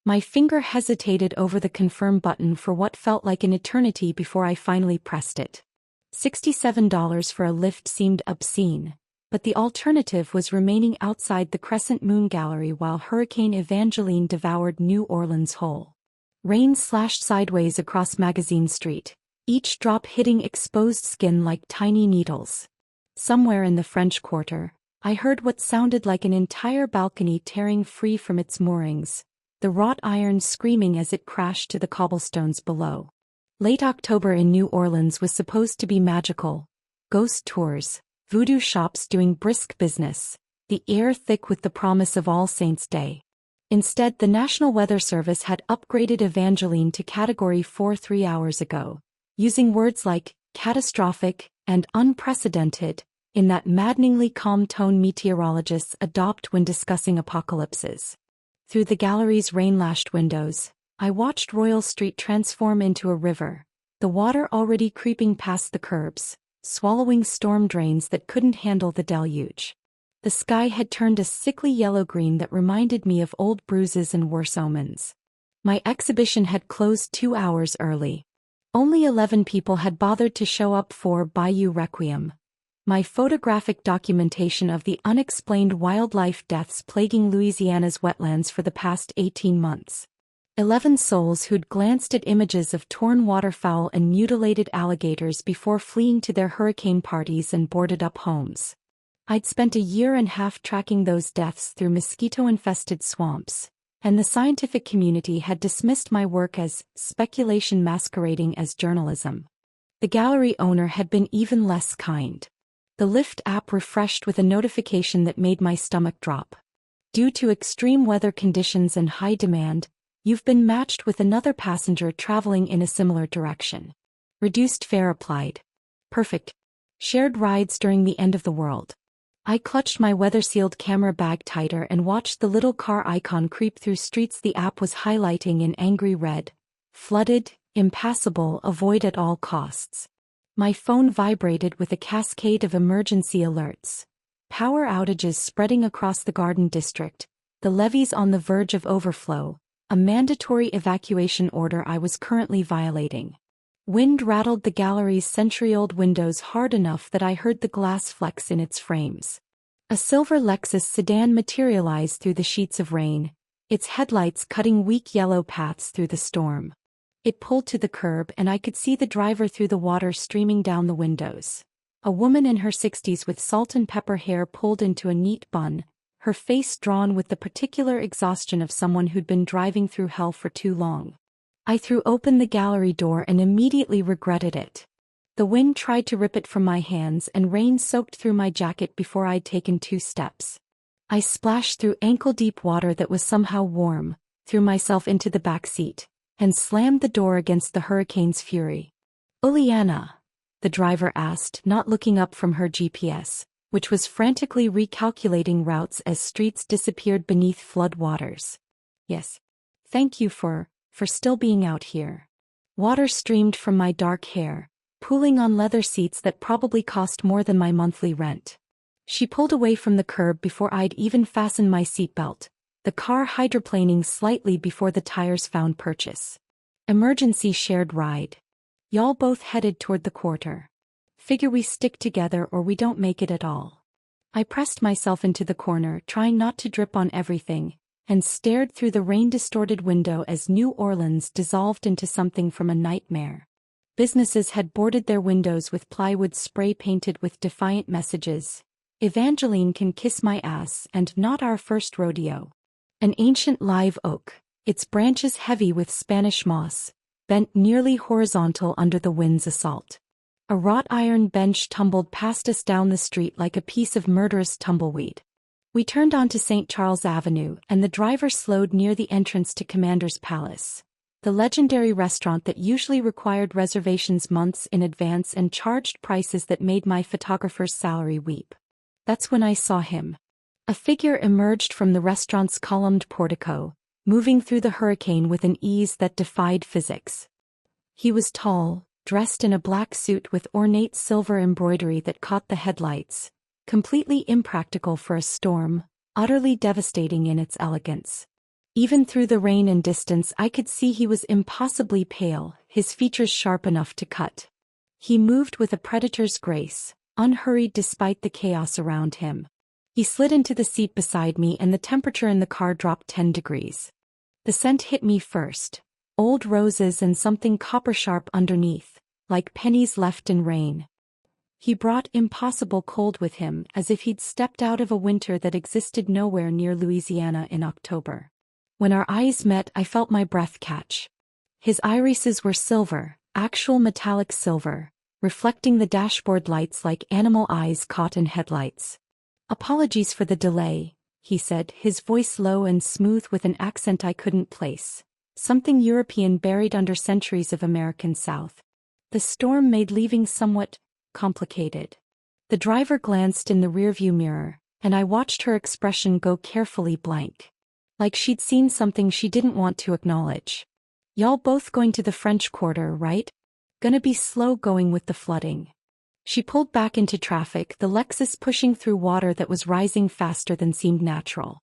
My finger hesitated over the confirm button for what felt like an eternity before I finally pressed it. $67 for a Lyft seemed obscene, but the alternative was remaining outside the Crescent Moon Gallery while Hurricane Evangeline devoured New Orleans whole. Rain slashed sideways across Magazine Street, each drop hitting exposed skin like tiny needles. Somewhere in the French Quarter, I heard what sounded like an entire balcony tearing free from its moorings, the wrought iron screaming as it crashed to the cobblestones below. Late October in New Orleans was supposed to be magical. Ghost tours, voodoo shops doing brisk business, the air thick with the promise of All Saints' Day. Instead, the National Weather Service had upgraded Evangeline to Category 4 3 hours ago, using words like catastrophic and unprecedented in that maddeningly calm tone meteorologists adopt when discussing apocalypses. Through the gallery's rain-lashed windows, I watched Royal Street transform into a river, the water already creeping past the curbs, swallowing storm drains that couldn't handle the deluge. The sky had turned a sickly yellow-green that reminded me of old bruises and worse omens. My exhibition had closed 2 hours early. Only 11 people had bothered to show up for Bayou Requiem, my photographic documentation of the unexplained wildlife deaths plaguing Louisiana's wetlands for the past 18 months. 11 souls who'd glanced at images of torn waterfowl and mutilated alligators before fleeing to their hurricane parties and boarded-up homes. I'd spent a year and a half tracking those deaths through mosquito-infested swamps, and the scientific community had dismissed my work as speculation masquerading as journalism. The gallery owner had been even less kind. The Lyft app refreshed with a notification that made my stomach drop. Due to extreme weather conditions and high demand, you've been matched with another passenger traveling in a similar direction. Reduced fare applied. Perfect. Shared rides during the end of the world. I clutched my weather-sealed camera bag tighter and watched the little car icon creep through streets the app was highlighting in angry red. Flooded, impassable, avoid at all costs. My phone vibrated with a cascade of emergency alerts. Power outages spreading across the Garden District, the levees on the verge of overflow, a mandatory evacuation order I was currently violating. Wind rattled the gallery's century-old windows hard enough that I heard the glass flex in its frames. A silver Lexus sedan materialized through the sheets of rain, its headlights cutting weak yellow paths through the storm. It pulled to the curb and I could see the driver through the water streaming down the windows. A woman in her 60s with salt and pepper hair pulled into a neat bun, her face drawn with the particular exhaustion of someone who'd been driving through hell for too long. I threw open the gallery door and immediately regretted it. The wind tried to rip it from my hands and rain soaked through my jacket before I'd taken 2 steps. I splashed through ankle-deep water that was somehow warm, threw myself into the back seat, and slammed the door against the hurricane's fury. "Ulyana?" the driver asked, not looking up from her GPS, which was frantically recalculating routes as streets disappeared beneath flood waters. "Yes. Thank you for still being out here." Water streamed from my dark hair, pooling on leather seats that probably cost more than my monthly rent. She pulled away from the curb before I'd even fastened my seatbelt, the car hydroplaning slightly before the tires found purchase. "Emergency shared ride. Y'all both headed toward the quarter. Figure we stick together or we don't make it at all." I pressed myself into the corner, trying not to drip on everything, and stared through the rain-distorted window as New Orleans dissolved into something from a nightmare. Businesses had boarded their windows with plywood spray painted with defiant messages. "Evangeline can kiss my ass and not our first rodeo." An ancient live oak, its branches heavy with Spanish moss, bent nearly horizontal under the wind's assault. A wrought iron bench tumbled past us down the street like a piece of murderous tumbleweed. We turned onto St. Charles Avenue and the driver slowed near the entrance to Commander's Palace, the legendary restaurant that usually required reservations months in advance and charged prices that made my photographer's salary weep. That's when I saw him. A figure emerged from the restaurant's columned portico, moving through the hurricane with an ease that defied physics. He was tall, dressed in a black suit with ornate silver embroidery that caught the headlights, completely impractical for a storm, utterly devastating in its elegance. Even through the rain and distance I could see he was impossibly pale, his features sharp enough to cut. He moved with a predator's grace, unhurried despite the chaos around him. He slid into the seat beside me and the temperature in the car dropped 10 degrees. The scent hit me first. Old roses and something copper-sharp underneath, like pennies left in rain. He brought impossible cold with him, as if he'd stepped out of a winter that existed nowhere near Louisiana in October. When our eyes met, I felt my breath catch. His irises were silver, actual metallic silver, reflecting the dashboard lights like animal eyes caught in headlights. "Apologies for the delay," he said, his voice low and smooth with an accent I couldn't place. Something European buried under centuries of American South. The storm made leaving somewhat complicated. The driver glanced in the rearview mirror, and I watched her expression go carefully blank. Like she'd seen something she didn't want to acknowledge. "Y'all both going to the French Quarter, right? Gonna be slow going with the flooding." She pulled back into traffic, the Lexus pushing through water that was rising faster than seemed natural.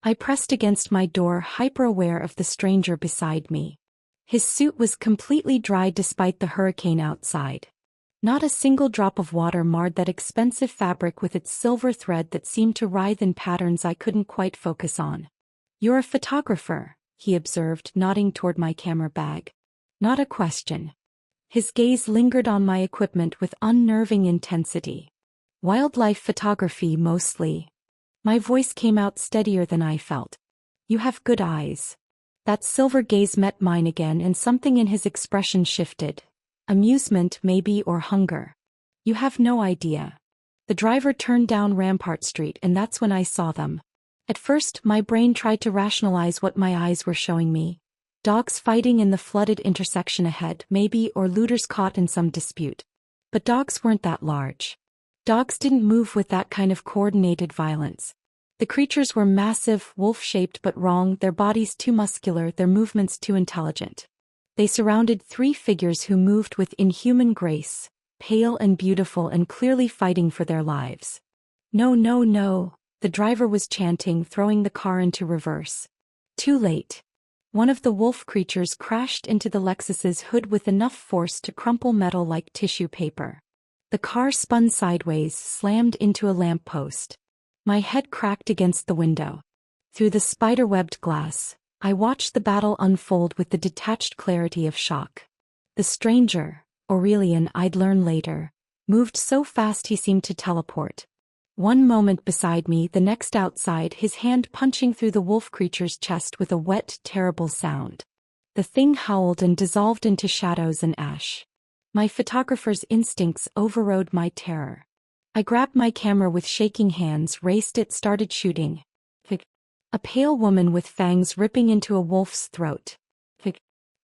I pressed against my door, hyper-aware of the stranger beside me. His suit was completely dry despite the hurricane outside. Not a single drop of water marred that expensive fabric with its silver thread that seemed to writhe in patterns I couldn't quite focus on. "You're a photographer," he observed, nodding toward my camera bag. Not a question. His gaze lingered on my equipment with unnerving intensity. "Wildlife photography mostly." My voice came out steadier than I felt. "You have good eyes." That silver gaze met mine again and something in his expression shifted. Amusement maybe, or hunger. "You have no idea." The driver turned down Rampart Street and that's when I saw them. At first my brain tried to rationalize what my eyes were showing me. Dogs fighting in the flooded intersection ahead, maybe, or looters caught in some dispute. But dogs weren't that large. Dogs didn't move with that kind of coordinated violence. The creatures were massive, wolf-shaped but wrong, their bodies too muscular, their movements too intelligent. They surrounded three figures who moved with inhuman grace, pale and beautiful and clearly fighting for their lives. "No, no, no," the driver was chanting, throwing the car into reverse. Too late. One of the wolf creatures crashed into the Lexus's hood with enough force to crumple metal like tissue paper. The car spun sideways, slammed into a lamppost. My head cracked against the window. Through the spider-webbed glass, I watched the battle unfold with the detached clarity of shock. The stranger, Aurelian, I'd learn later, moved so fast he seemed to teleport. One moment beside me, the next outside, his hand punching through the wolf creature's chest with a wet, terrible sound. The thing howled and dissolved into shadows and ash. My photographer's instincts overrode my terror. I grabbed my camera with shaking hands, raced it, started shooting. A pale woman with fangs ripping into a wolf's throat.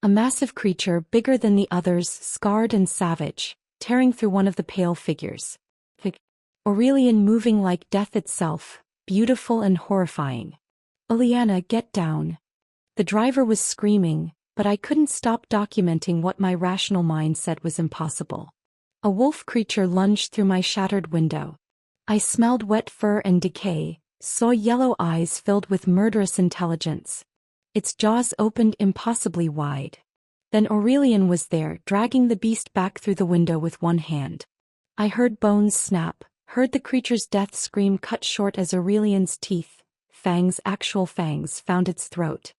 A massive creature, bigger than the others, scarred and savage, tearing through one of the pale figures. Aurelian moving like death itself, beautiful and horrifying. "Ulyana, get down." The driver was screaming, but I couldn't stop documenting what my rational mind said was impossible. A wolf creature lunged through my shattered window. I smelled wet fur and decay, saw yellow eyes filled with murderous intelligence. Its jaws opened impossibly wide. Then Aurelian was there, dragging the beast back through the window with one hand. I heard bones snap, heard the creature's death scream cut short as Aurelian's teeth, fangs, actual fangs, found its throat.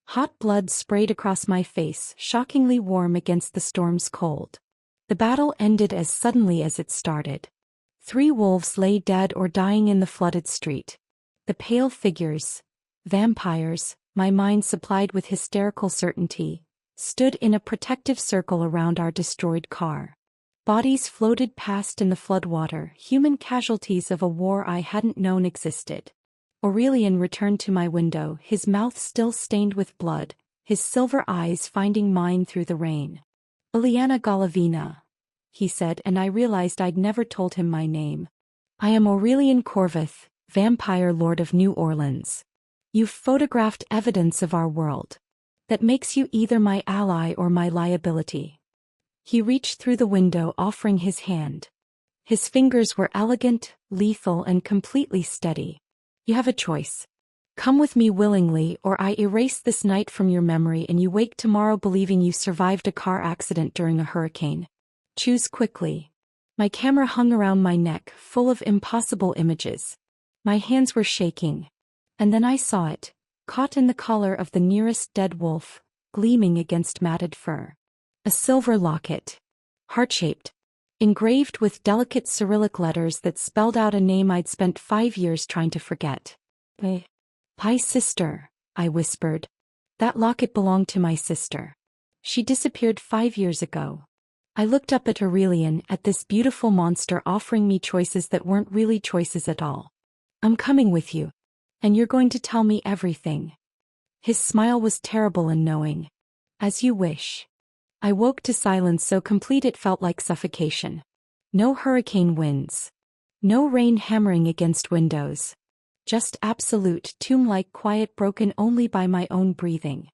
Hot blood sprayed across my face, shockingly warm against the storm's cold. The battle ended as suddenly as it started. 3 wolves lay dead or dying in the flooded street. The pale figures, vampires, my mind supplied with hysterical certainty, stood in a protective circle around our destroyed car. Bodies floated past in the floodwater, human casualties of a war I hadn't known existed. Aurelian returned to my window, his mouth still stained with blood, his silver eyes finding mine through the rain. "Ulyana Golovina," he said, and I realized I'd never told him my name. "I am Aurelian Corvath, Vampire Lord of New Orleans. You've photographed evidence of our world. That makes you either my ally or my liability." He reached through the window, offering his hand. His fingers were elegant, lethal, and completely steady. "You have a choice. Come with me willingly, or I erase this night from your memory and you wake tomorrow believing you survived a car accident during a hurricane. Choose quickly. My camera hung around my neck, full of impossible images. My hands were shaking. And then I saw it, caught in the collar of the nearest dead wolf, gleaming against matted fur. A silver locket. Heart-shaped. Engraved with delicate Cyrillic letters that spelled out a name I'd spent 5 years trying to forget. My sister, I whispered. That locket belonged to my sister. She disappeared 5 years ago. I looked up at Aurelian, at this beautiful monster offering me choices that weren't really choices at all. I'm coming with you. And you're going to tell me everything. His smile was terrible and knowing. As you wish. I woke to silence so complete it felt like suffocation. No hurricane winds. No rain hammering against windows. Just absolute tomb-like quiet broken only by my own breathing.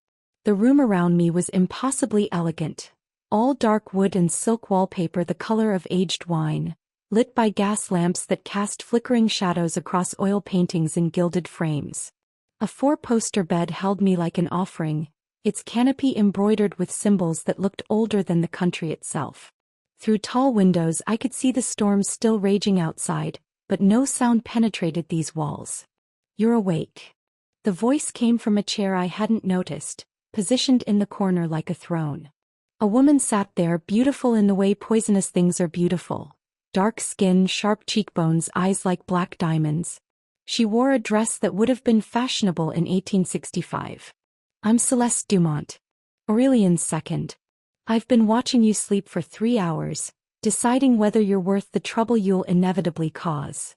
The room around me was impossibly elegant. All dark wood and silk wallpaper the color of aged wine, lit by gas lamps that cast flickering shadows across oil paintings in gilded frames. A 4-poster bed held me like an offering, its canopy embroidered with symbols that looked older than the country itself. Through tall windows I could see the storm still raging outside, but no sound penetrated these walls. You're awake. The voice came from a chair I hadn't noticed, positioned in the corner like a throne. A woman sat there, beautiful in the way poisonous things are beautiful. Dark skin, sharp cheekbones, eyes like black diamonds. She wore a dress that would have been fashionable in 1865. I'm Celeste Dumont. Aurelian's second. I've been watching you sleep for 3 hours, deciding whether you're worth the trouble you'll inevitably cause.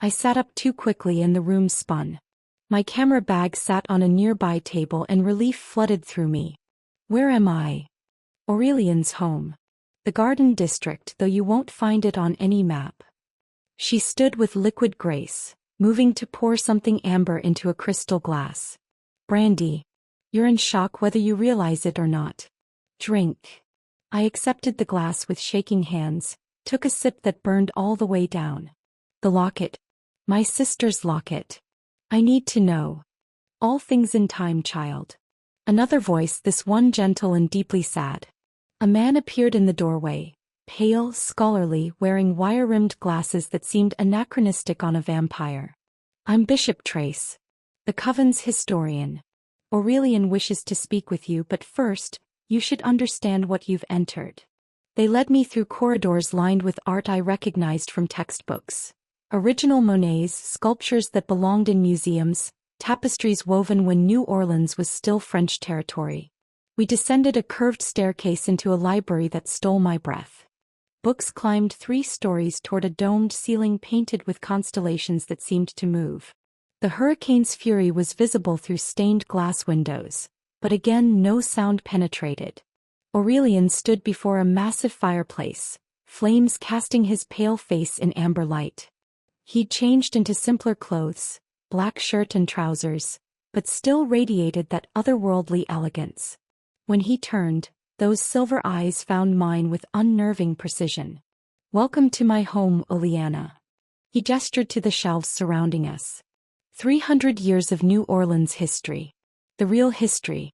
I sat up too quickly and the room spun. My camera bag sat on a nearby table and relief flooded through me. Where am I? Aurelian's home. The Garden District, though you won't find it on any map. She stood with liquid grace, moving to pour something amber into a crystal glass. Brandy. You're in shock whether you realize it or not. Drink. I accepted the glass with shaking hands, took a sip that burned all the way down. The locket. My sister's locket. I need to know. All things in time, child. Another voice, this one gentle and deeply sad. A man appeared in the doorway, pale, scholarly, wearing wire-rimmed glasses that seemed anachronistic on a vampire. I'm Bishop Trace, the Coven's historian. Aurelian wishes to speak with you, but first, you should understand what you've entered. They led me through corridors lined with art I recognized from textbooks. Original Monets, sculptures that belonged in museums, tapestries woven when New Orleans was still French territory. We descended a curved staircase into a library that stole my breath. Books climbed 3 stories toward a domed ceiling painted with constellations that seemed to move. The hurricane's fury was visible through stained glass windows, but again no sound penetrated. Aurelian stood before a massive fireplace, flames casting his pale face in amber light. He'd changed into simpler clothes, black shirt and trousers, but still radiated that otherworldly elegance. When he turned, those silver eyes found mine with unnerving precision. Welcome to my home, Ulyana. He gestured to the shelves surrounding us. 300 years of New Orleans history. The real history.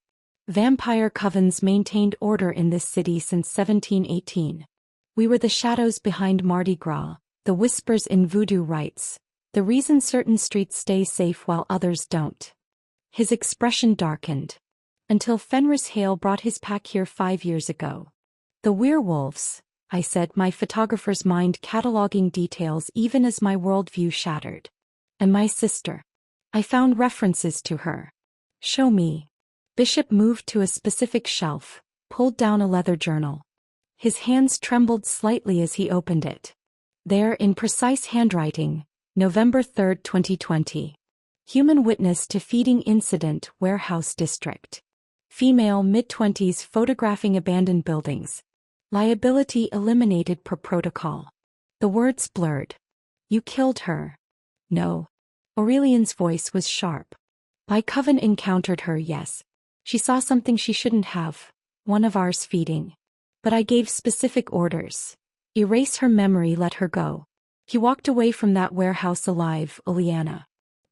Vampire covens maintained order in this city since 1718. We were the shadows behind Mardi Gras, the whispers in voodoo rites, the reason certain streets stay safe while others don't. His expression darkened. Until Fenris Hale brought his pack here 5 years ago. The werewolves, I said, my photographer's mind cataloging details even as my worldview shattered. And my sister. I found references to her. Show me. Bishop moved to a specific shelf, pulled down a leather journal. His hands trembled slightly as he opened it. There, in precise handwriting, November 3, 2020. Human witness to feeding incident, warehouse district. Female mid-20s photographing abandoned buildings. Liability eliminated per protocol. The words blurred. You killed her. No. Aurelian's voice was sharp. My coven encountered her, yes. She saw something she shouldn't have, one of ours feeding. But I gave specific orders. Erase her memory, let her go. He walked away from that warehouse alive, Ulyana.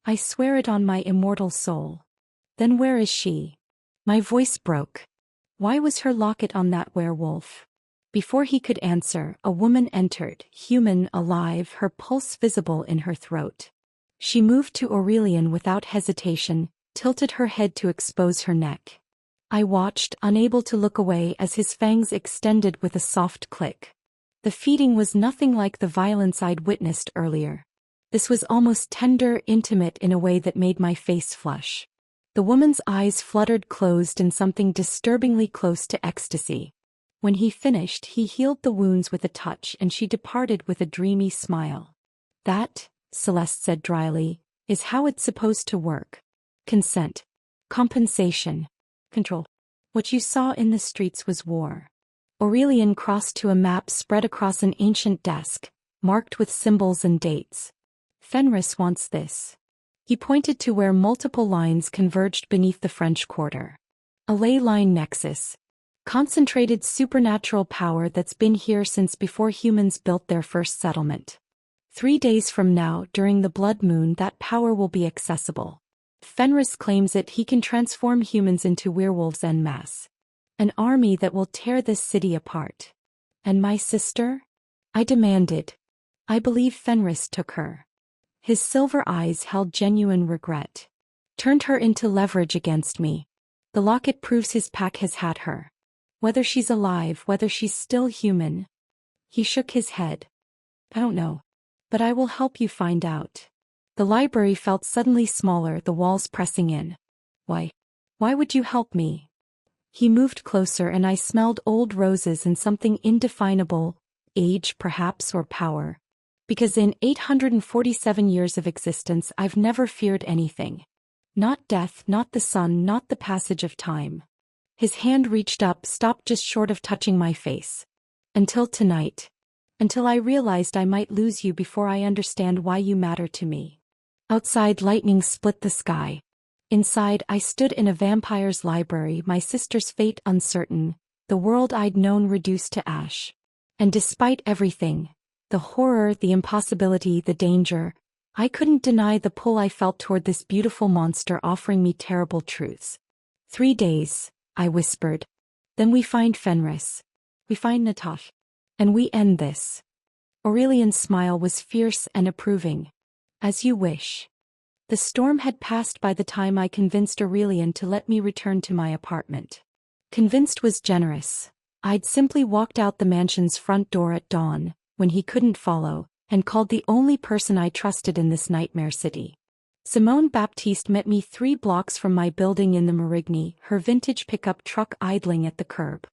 I swear it on my immortal soul. Then where is she? My voice broke. Why was her locket on that werewolf? Before he could answer, a woman entered, human, alive, her pulse visible in her throat. She moved to Aurelian without hesitation, tilted her head to expose her neck. I watched, unable to look away as his fangs extended with a soft click. The feeding was nothing like the violence I'd witnessed earlier. This was almost tender, intimate in a way that made my face flush. The woman's eyes fluttered closed in something disturbingly close to ecstasy. When he finished, he healed the wounds with a touch and she departed with a dreamy smile. That, Celeste said dryly, is how it's supposed to work. Consent. Compensation. Control. What you saw in the streets was war. Aurelian crossed to a map spread across an ancient desk, marked with symbols and dates. Fenris wants this. He pointed to where multiple lines converged beneath the French Quarter. A ley line nexus. Concentrated supernatural power that's been here since before humans built their first settlement. 3 days from now, during the blood moon, that power will be accessible. Fenris claims he can transform humans into werewolves en masse. An army that will tear this city apart. And my sister? I demanded. I believe Fenris took her. His silver eyes held genuine regret. Turned her into leverage against me. The locket proves his pack has had her. Whether she's alive, whether she's still human. He shook his head. I don't know. But I will help you find out. The library felt suddenly smaller, the walls pressing in. Why? Why would you help me? He moved closer and I smelled old roses and something indefinable, age perhaps or power. Because in 847 years of existence I've never feared anything. Not death, not the sun, not the passage of time. His hand reached up, stopped just short of touching my face. Until tonight. Until I realized I might lose you before I understand why you matter to me. Outside, lightning split the sky. Inside, I stood in a vampire's library, my sister's fate uncertain, the world I'd known reduced to ash. And despite everything, the horror, the impossibility, the danger, I couldn't deny the pull I felt toward this beautiful monster offering me terrible truths. 3 days, I whispered. Then we find Fenris. We find Natasha. And we end this. Aurelian's smile was fierce and approving. As you wish. The storm had passed by the time I convinced Aurelian to let me return to my apartment. Convinced was generous. I'd simply walked out the mansion's front door at dawn, when he couldn't follow, and called the only person I trusted in this nightmare city. Simone Baptiste met me 3 blocks from my building in the Marigny, her vintage pickup truck idling at the curb.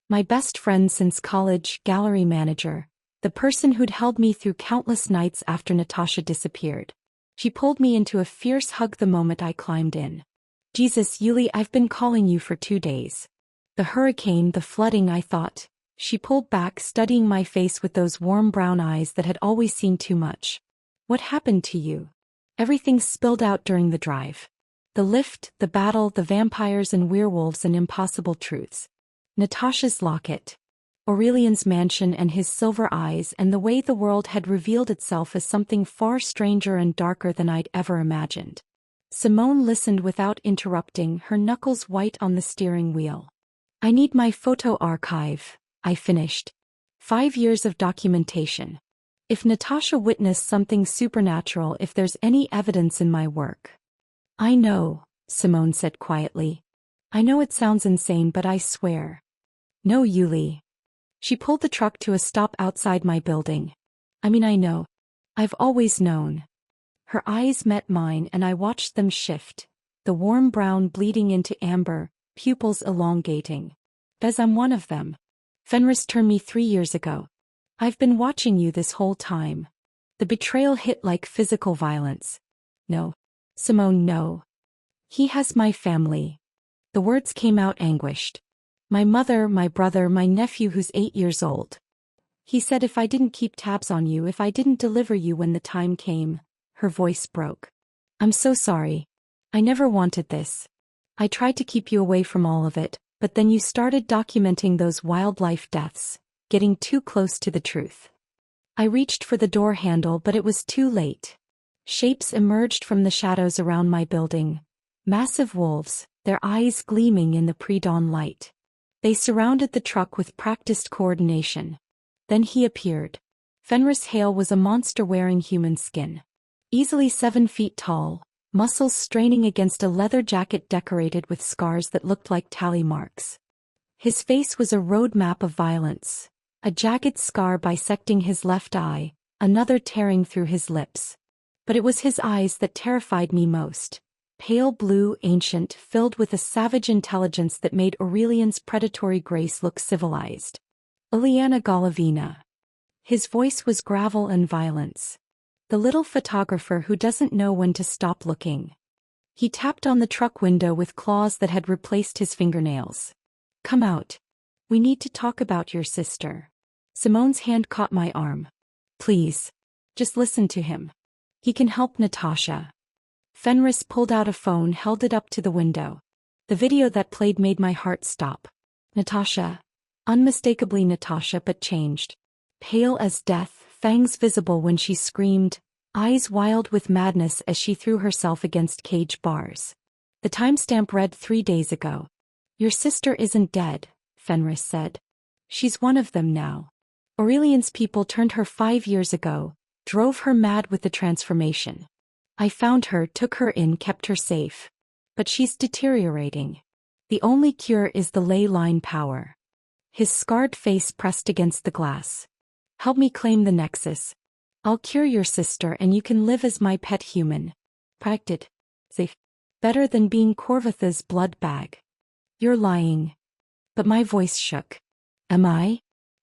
My best friend since college, gallery manager, the person who'd held me through countless nights after Natasha disappeared. She pulled me into a fierce hug the moment I climbed in. Jesus, Yuli, I've been calling you for 2 days. The hurricane, the flooding, I thought. She pulled back, studying my face with those warm brown eyes that had always seen too much. What happened to you? Everything spilled out during the drive. The lift, the battle, the vampires and werewolves and impossible truths. Natasha's locket. Aurelian's mansion and his silver eyes and the way the world had revealed itself as something far stranger and darker than I'd ever imagined. Simone listened without interrupting, her knuckles white on the steering wheel. I need my photo archive, I finished. 5 years of documentation. If Natasha witnessed something supernatural, if there's any evidence in my work. I know, Simone said quietly. I know it sounds insane, but I swear. No, Yuli. She pulled the truck to a stop outside my building. I know. I've always known. Her eyes met mine and I watched them shift, the warm brown bleeding into amber, pupils elongating. Bez, I'm one of them. Fenris turned me 3 years ago. I've been watching you this whole time. The betrayal hit like physical violence. No. Simone, no. He has my family. The words came out anguished. My mother, my brother, my nephew who's 8 years old. He said if I didn't keep tabs on you, if I didn't deliver you when the time came. Her voice broke. I'm so sorry. I never wanted this. I tried to keep you away from all of it, but then you started documenting those wildlife deaths, getting too close to the truth. I reached for the door handle, but it was too late. Shapes emerged from the shadows around my building. Massive wolves, their eyes gleaming in the pre-dawn light. They surrounded the truck with practiced coordination. Then he appeared. Fenris Hale was a monster wearing human skin. Easily 7 feet tall, muscles straining against a leather jacket decorated with scars that looked like tally marks. His face was a roadmap of violence. A jagged scar bisecting his left eye, another tearing through his lips. But it was his eyes that terrified me most. Pale blue, ancient, filled with a savage intelligence that made Aurelian's predatory grace look civilized. Ulyana Golovina. His voice was gravel and violence. The little photographer who doesn't know when to stop looking. He tapped on the truck window with claws that had replaced his fingernails. Come out. We need to talk about your sister. Simone's hand caught my arm. Please. Just listen to him. He can help Natasha. Fenris pulled out a phone, held it up to the window. The video that played made my heart stop. Natasha. Unmistakably Natasha, but changed. Pale as death, fangs visible when she screamed, eyes wild with madness as she threw herself against cage bars. The timestamp read 3 days ago. Your sister isn't dead, Fenris said. She's one of them now. Aurelian's people turned her 5 years ago, drove her mad with the transformation. I found her, took her in, kept her safe. But she's deteriorating. The only cure is the ley line power. His scarred face pressed against the glass. Help me claim the nexus. I'll cure your sister and you can live as my pet human. Practed. Safe. Better than being Corvath's blood bag. You're lying. But my voice shook. Am I?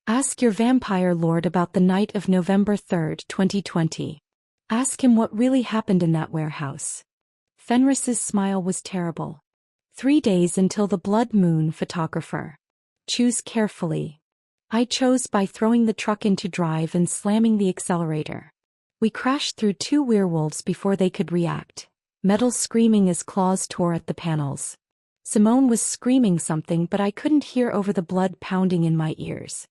Ask your vampire lord about the night of November 3rd, 2020. Ask him what really happened in that warehouse. Fenris's smile was terrible. 3 days until the blood moon, photographer. Choose carefully. I chose by throwing the truck into drive and slamming the accelerator. We crashed through 2 werewolves before they could react, metal screaming as claws tore at the panels. Simone was screaming something, but I couldn't hear over the blood pounding in my ears.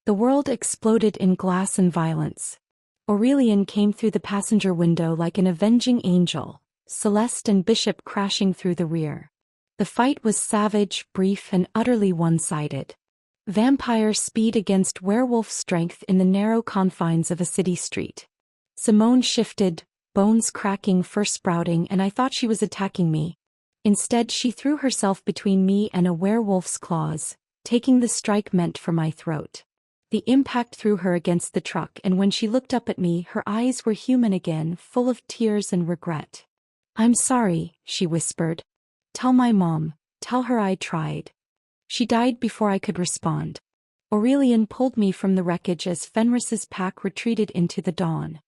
The world exploded in glass and violence. Aurelian came through the passenger window like an avenging angel, Celeste and Bishop crashing through the rear. The fight was savage, brief, and utterly one-sided. Vampire speed against werewolf strength in the narrow confines of a city street. Simone shifted, bones cracking, fur sprouting, and I thought she was attacking me. Instead, she threw herself between me and a werewolf's claws, taking the strike meant for my throat. The impact threw her against the truck, and when she looked up at me, her eyes were human again, full of tears and regret. I'm sorry, she whispered. Tell my mom, tell her I tried. She died before I could respond. Aurelian pulled me from the wreckage as Fenris's pack retreated into the dawn.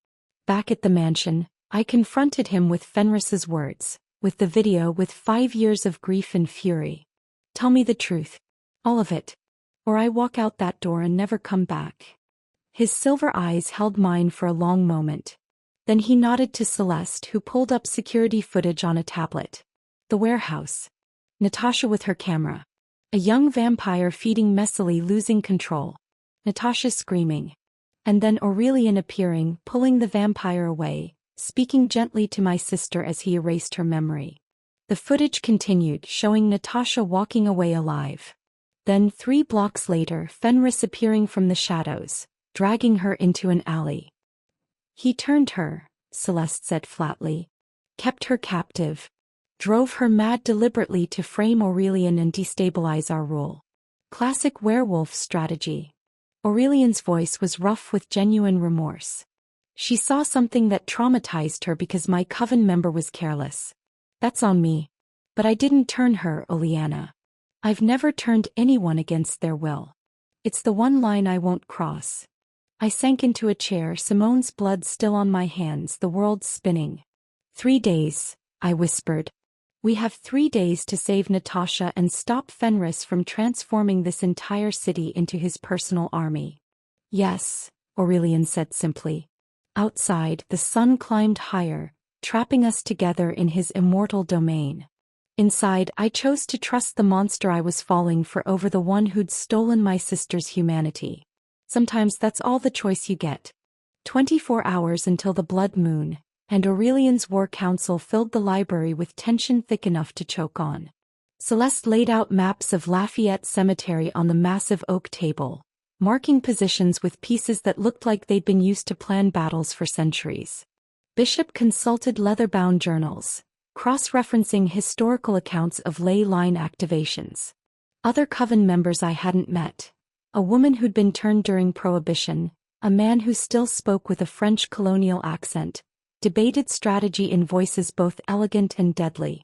Back at the mansion, I confronted him with Fenris's words, with the video, with 5 years of grief and fury. Tell me the truth. All of it. Or I walk out that door and never come back. His silver eyes held mine for a long moment. Then he nodded to Celeste, who pulled up security footage on a tablet. The warehouse. Natasha with her camera. A young vampire feeding messily, losing control. Natasha screaming. And then Aurelian appearing, pulling the vampire away, speaking gently to my sister as he erased her memory. The footage continued, showing Natasha walking away alive. Then 3 blocks later, Fenris appearing from the shadows, dragging her into an alley. He turned her, Celeste said flatly. Kept her captive. Drove her mad deliberately to frame Aurelian and destabilize our rule. Classic werewolf strategy. Aurelian's voice was rough with genuine remorse. She saw something that traumatized her because my coven member was careless. That's on me. But I didn't turn her, Ulyana. I've never turned anyone against their will. It's the one line I won't cross. I sank into a chair, Simone's blood still on my hands, the world spinning. 3 days, I whispered. We have 3 days to save Natasha and stop Fenris from transforming this entire city into his personal army. Yes, Aurelian said simply. Outside, the sun climbed higher, trapping us together in his immortal domain. Inside, I chose to trust the monster I was falling for over the one who'd stolen my sister's humanity. Sometimes that's all the choice you get. 24 hours until the blood moon, and Aurelian's war council filled the library with tension thick enough to choke on. Celeste laid out maps of Lafayette Cemetery on the massive oak table, marking positions with pieces that looked like they'd been used to plan battles for centuries. Bishop consulted leather-bound journals, cross-referencing historical accounts of ley line activations. Other coven members I hadn't met, a woman who'd been turned during Prohibition, a man who still spoke with a French colonial accent, debated strategy in voices both elegant and deadly.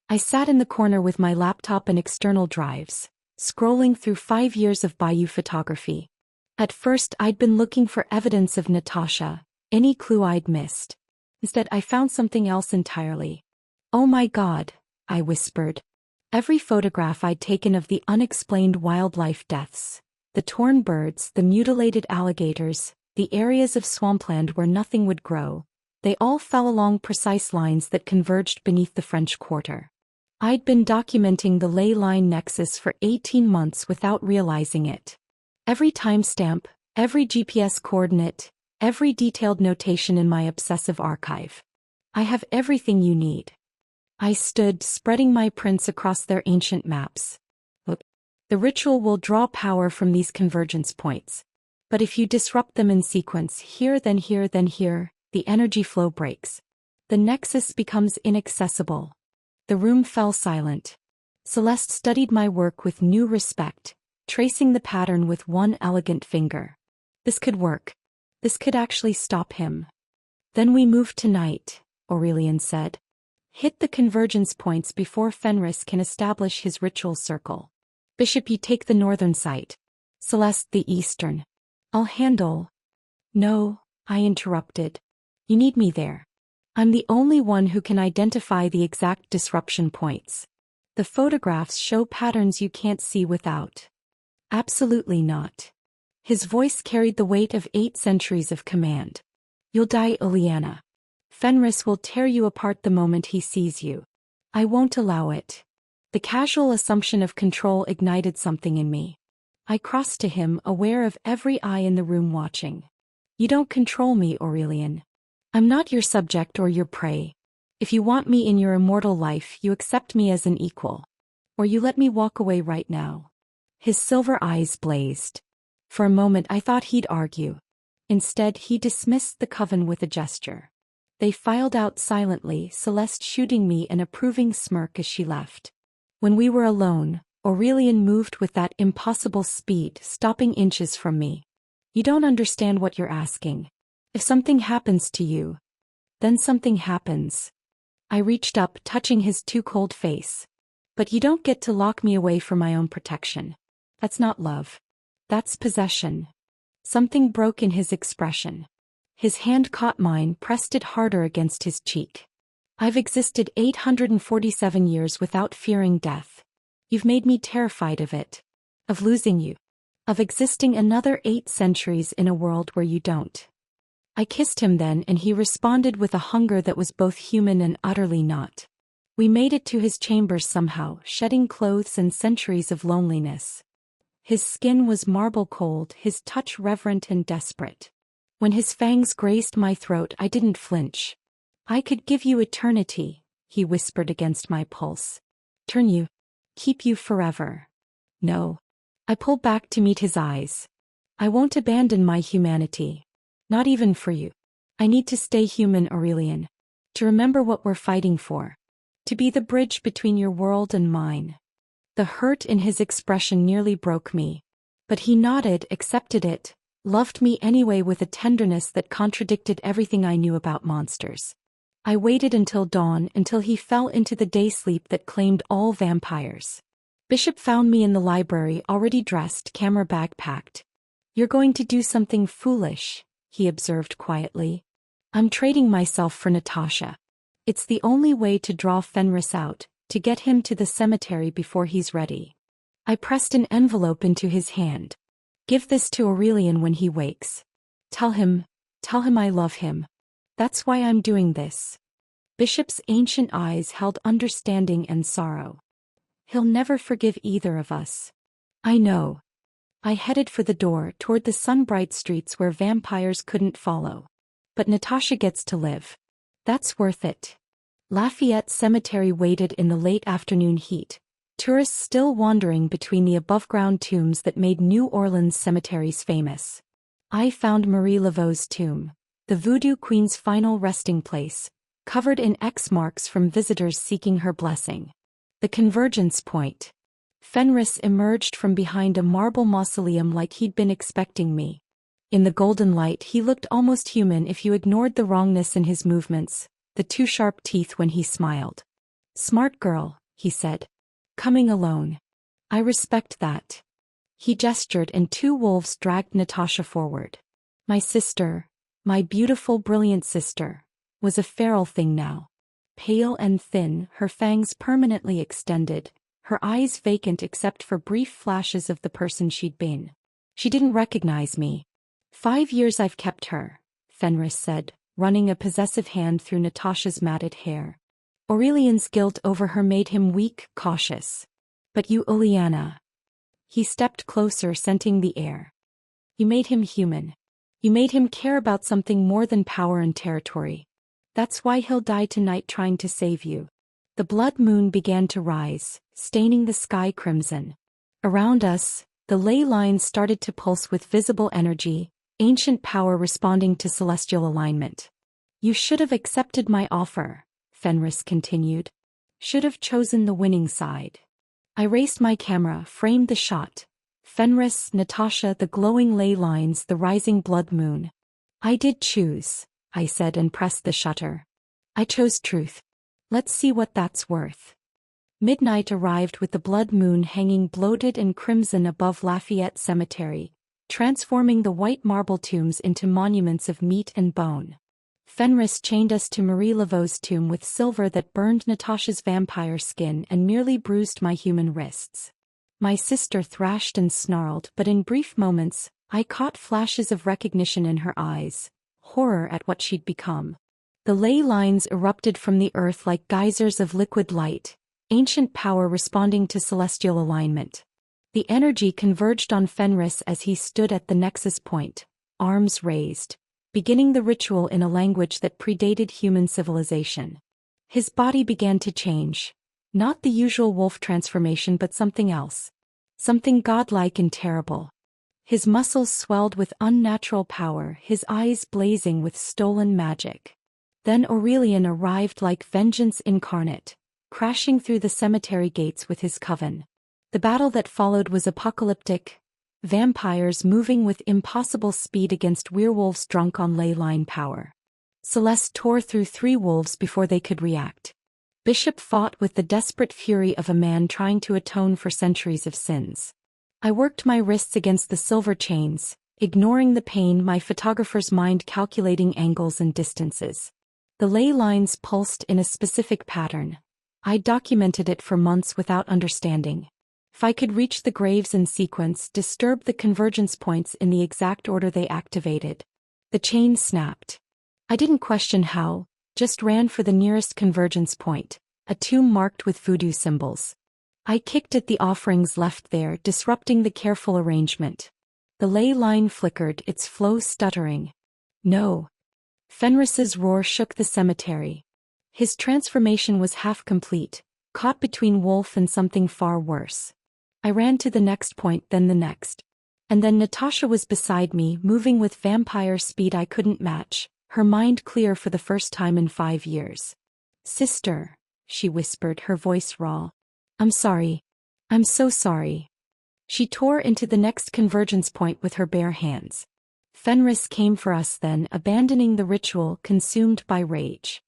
I sat in the corner with my laptop and external drives, scrolling through 5 years of Bayou photography. At first I'd been looking for evidence of Natasha, any clue I'd missed. Instead I found something else entirely. "Oh my God," I whispered. Every photograph I'd taken of the unexplained wildlife deaths, the torn birds, the mutilated alligators, the areas of swampland where nothing would grow, they all fell along precise lines that converged beneath the French Quarter. I'd been documenting the ley line nexus for 18 months without realizing it. Every timestamp, every GPS coordinate, every detailed notation in my obsessive archive. I have everything you need. I stood, spreading my prints across their ancient maps. Look, the ritual will draw power from these convergence points. But if you disrupt them in sequence, here, then here, then here, the energy flow breaks. The nexus becomes inaccessible. The room fell silent. Celeste studied my work with new respect, tracing the pattern with one elegant finger. This could work. This could actually stop him. "Then we move tonight," Aurelian said. "Hit the convergence points before Fenris can establish his ritual circle. Bishop, you take the northern site. Celeste, the eastern. I'll handle—" "No," I interrupted. "You need me there. I'm the only one who can identify the exact disruption points. The photographs show patterns you can't see without." "Absolutely not." His voice carried the weight of 8 centuries of command. "You'll die, Ulyana. Fenris will tear you apart the moment he sees you. I won't allow it." The casual assumption of control ignited something in me. I crossed to him, aware of every eye in the room watching. "You don't control me, Aurelian. I'm not your subject or your prey. If you want me in your immortal life, you accept me as an equal. Or you let me walk away right now." His silver eyes blazed. For a moment I thought he'd argue. Instead, he dismissed the coven with a gesture. They filed out silently, Celeste shooting me an approving smirk as she left. When we were alone, Aurelian moved with that impossible speed, stopping inches from me. "You don't understand what you're asking. If something happens to you, then something happens." I reached up, touching his too cold face. "But you don't get to lock me away for my own protection. That's not love. That's possession." Something broke in his expression. His hand caught mine, pressed it harder against his cheek. "I've existed 847 years without fearing death. You've made me terrified of it. Of losing you. Of existing another 8 centuries in a world where you don't." I kissed him then, and he responded with a hunger that was both human and utterly not. We made it to his chambers somehow, shedding clothes and centuries of loneliness. His skin was marble cold, his touch reverent and desperate. When his fangs grazed my throat, I didn't flinch. "I could give you eternity," he whispered against my pulse. "Turn you. Keep you forever." "No." I pulled back to meet his eyes. "I won't abandon my humanity. Not even for you. I need to stay human, Aurelian. To remember what we're fighting for. To be the bridge between your world and mine." The hurt in his expression nearly broke me. But he nodded, accepted it, loved me anyway with a tenderness that contradicted everything I knew about monsters. I waited until dawn, until he fell into the day sleep that claimed all vampires. Bishop found me in the library, already dressed, camera bag packed. "You're going to do something foolish," he observed quietly. "I'm trading myself for Natasha. It's the only way to draw Fenris out, to get him to the cemetery before he's ready." I pressed an envelope into his hand. "Give this to Aurelian when he wakes. Tell him I love him. That's why I'm doing this." Bishop's ancient eyes held understanding and sorrow. "He'll never forgive either of us." "I know." I headed for the door, toward the sun-bright streets where vampires couldn't follow. "But Natasha gets to live. That's worth it. Lafayette Cemetery waited in the late afternoon heat, tourists still wandering between the above-ground tombs that made New Orleans cemeteries famous. I found Marie Laveau's tomb, the Voodoo Queen's final resting place, covered in X marks from visitors seeking her blessing. The convergence point. Fenris emerged from behind a marble mausoleum like he'd been expecting me. In the golden light he looked almost human if you ignored the wrongness in his movements, the two sharp teeth when he smiled. "Smart girl," he said. "Coming alone. I respect that." He gestured and two wolves dragged Natasha forward. My sister, my beautiful brilliant sister, was a feral thing now. Pale and thin, her fangs permanently extended, her eyes vacant except for brief flashes of the person she'd been. She didn't recognize me. 5 years I've kept her, Fenris said, running a possessive hand through Natasha's matted hair. Aurelian's guilt over her made him weak, cautious. But you, Ulyana. He stepped closer, scenting the air. You made him human. You made him care about something more than power and territory. That's why he'll die tonight trying to save you. The blood moon began to rise, staining the sky crimson. Around us, the ley lines started to pulse with visible energy, ancient power responding to celestial alignment. You should have accepted my offer, Fenris continued. Should have chosen the winning side. I raced my camera, framed the shot. Fenris, Natasha, the glowing ley lines, the rising blood moon. I did choose, I said and pressed the shutter. I chose truth. Let's see what that's worth. Midnight arrived with the blood moon hanging bloated and crimson above Lafayette Cemetery, transforming the white marble tombs into monuments of meat and bone. Fenris chained us to Marie Laveau's tomb with silver that burned Natasha's vampire skin and merely bruised my human wrists. My sister thrashed and snarled, but in brief moments, I caught flashes of recognition in her eyes, horror at what she'd become. The ley lines erupted from the earth like geysers of liquid light, ancient power responding to celestial alignment. The energy converged on Fenris as he stood at the nexus point, arms raised, beginning the ritual in a language that predated human civilization. His body began to change, not the usual wolf transformation but something else. Something godlike and terrible. His muscles swelled with unnatural power, his eyes blazing with stolen magic. Then Aurelian arrived like vengeance incarnate, crashing through the cemetery gates with his coven. The battle that followed was apocalyptic, vampires moving with impossible speed against werewolves drunk on ley line power. Celeste tore through 3 wolves before they could react. Bishop fought with the desperate fury of a man trying to atone for centuries of sins. I worked my wrists against the silver chains, ignoring the pain, my photographer's mind calculating angles and distances. The ley lines pulsed in a specific pattern. I documented it for months without understanding. If I could reach the graves in sequence, disturb the convergence points in the exact order they activated. The chain snapped. I didn't question how, just ran for the nearest convergence point, a tomb marked with voodoo symbols. I kicked at the offerings left there, disrupting the careful arrangement. The ley line flickered, its flow stuttering. No. Fenris's roar shook the cemetery. His transformation was half complete, caught between wolf and something far worse. I ran to the next point, then the next. And then Natasha was beside me, moving with vampire speed I couldn't match, her mind clear for the first time in 5 years. "Sister," she whispered, her voice raw. "I'm sorry. I'm so sorry." She tore into the next convergence point with her bare hands. Fenris came for us then, abandoning the ritual, consumed by rage.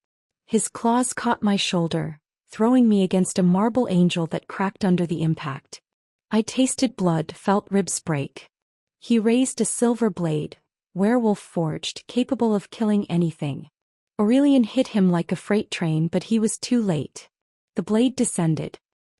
His claws caught my shoulder, throwing me against a marble angel that cracked under the impact. I tasted blood, felt ribs break. He raised a silver blade, werewolf forged, capable of killing anything. Aurelian hit him like a freight train, but he was too late. The blade descended.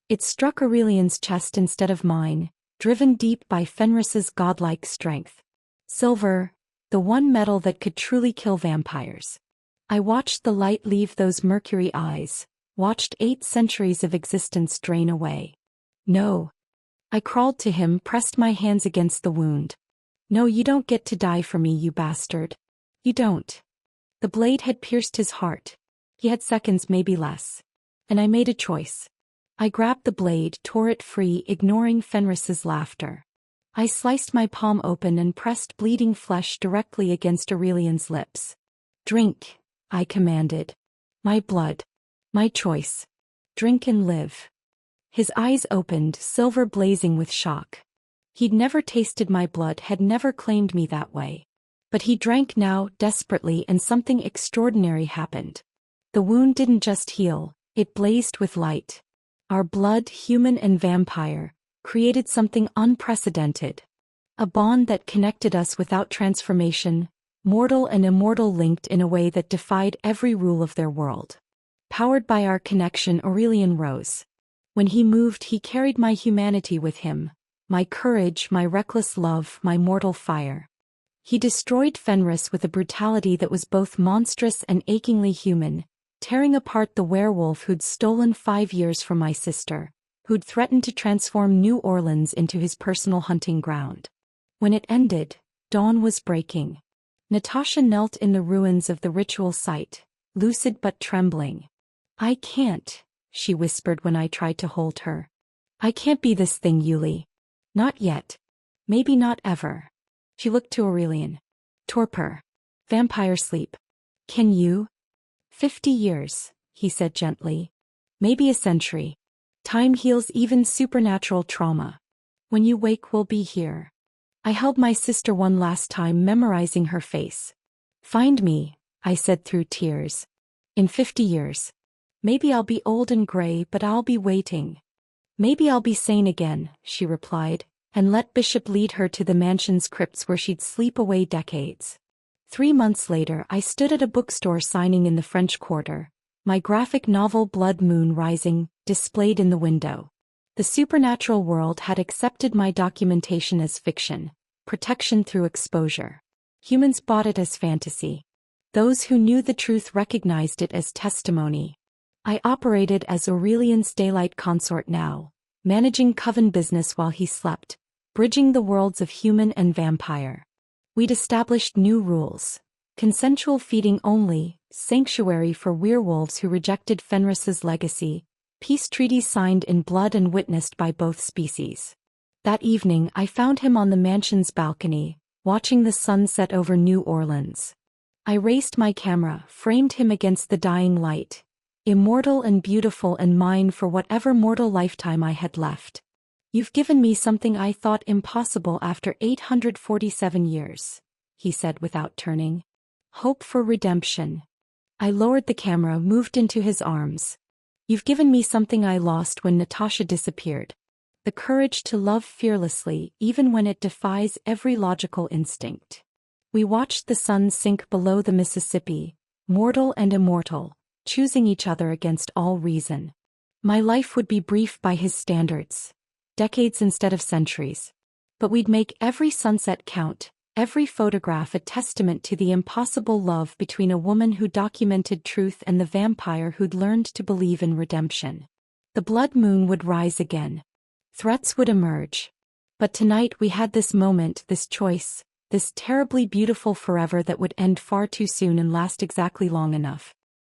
It struck Aurelian's chest instead of mine, driven deep by Fenris's godlike strength. Silver, the one metal that could truly kill vampires. I watched the light leave those mercury eyes, watched 8 centuries of existence drain away. "No." I crawled to him, pressed my hands against the wound. "No, you don't get to die for me, you bastard. You don't." The blade had pierced his heart, He had seconds, maybe less. And I made a choice. I grabbed the blade, tore it free, ignoring Fenris's laughter. I sliced my palm open and pressed bleeding flesh directly against Aurelian's lips. "Drink," I commanded. "My blood. My choice. Drink and live." His eyes opened, silver blazing with shock. He'd never tasted my blood, had never claimed me that way. But he drank now, desperately, and something extraordinary happened. The wound didn't just heal, it blazed with light. Our blood, human and vampire, created something unprecedented. A bond that connected us without transformation, mortal and immortal linked in a way that defied every rule of their world. Powered by our connection, Aurelian rose. When he moved, he carried my humanity with him, my courage, my reckless love, my mortal fire. He destroyed Fenris with a brutality that was both monstrous and achingly human, tearing apart the werewolf who'd stolen 5 years from my sister, who'd threatened to transform New Orleans into his personal hunting ground. When it ended, dawn was breaking. Natasha knelt in the ruins of the ritual site, lucid but trembling. "I can't," she whispered when I tried to hold her. "I can't be this thing, Yuli. Not yet. Maybe not ever." She looked to Aurelian. "Torpor. Vampire sleep. Can you?" 50 years, he said gently. "Maybe a century. Time heals even supernatural trauma. When you wake, we'll be here." I held my sister one last time, memorizing her face. "Find me," I said through tears. "In 50 years. Maybe I'll be old and gray, but I'll be waiting." "Maybe I'll be sane again," she replied, and let Bishop lead her to the mansion's crypts where she'd sleep away decades. 3 months later, I stood at a bookstore signing in the French Quarter, my graphic novel Blood Moon Rising displayed in the window. The supernatural world had accepted my documentation as fiction, protection through exposure. Humans bought it as fantasy. Those who knew the truth recognized it as testimony. I operated as Aurelian's daylight consort now, managing coven business while he slept, bridging the worlds of human and vampire. We'd established new rules. Consensual feeding only, sanctuary for werewolves who rejected Fenris's legacy, peace treaties signed in blood and witnessed by both species. That evening I found him on the mansion's balcony, watching the sun set over New Orleans. I raised my camera, framed him against the dying light, immortal and beautiful and mine for whatever mortal lifetime I had left. "You've given me something I thought impossible after 847 years, he said without turning. "Hope for redemption." I lowered the camera, moved into his arms. "You've given me something I lost when Natasha disappeared. The courage to love fearlessly, even when it defies every logical instinct." We watched the sun sink below the Mississippi, mortal and immortal, choosing each other against all reason. My life would be brief by his standards. Decades instead of centuries. But we'd make every sunset count, every photograph a testament to the impossible love between a woman who documented truth and the vampire who'd learned to believe in redemption. The blood moon would rise again. Threats would emerge. But tonight we had this moment, this choice, this terribly beautiful forever that would end far too soon and last exactly long enough.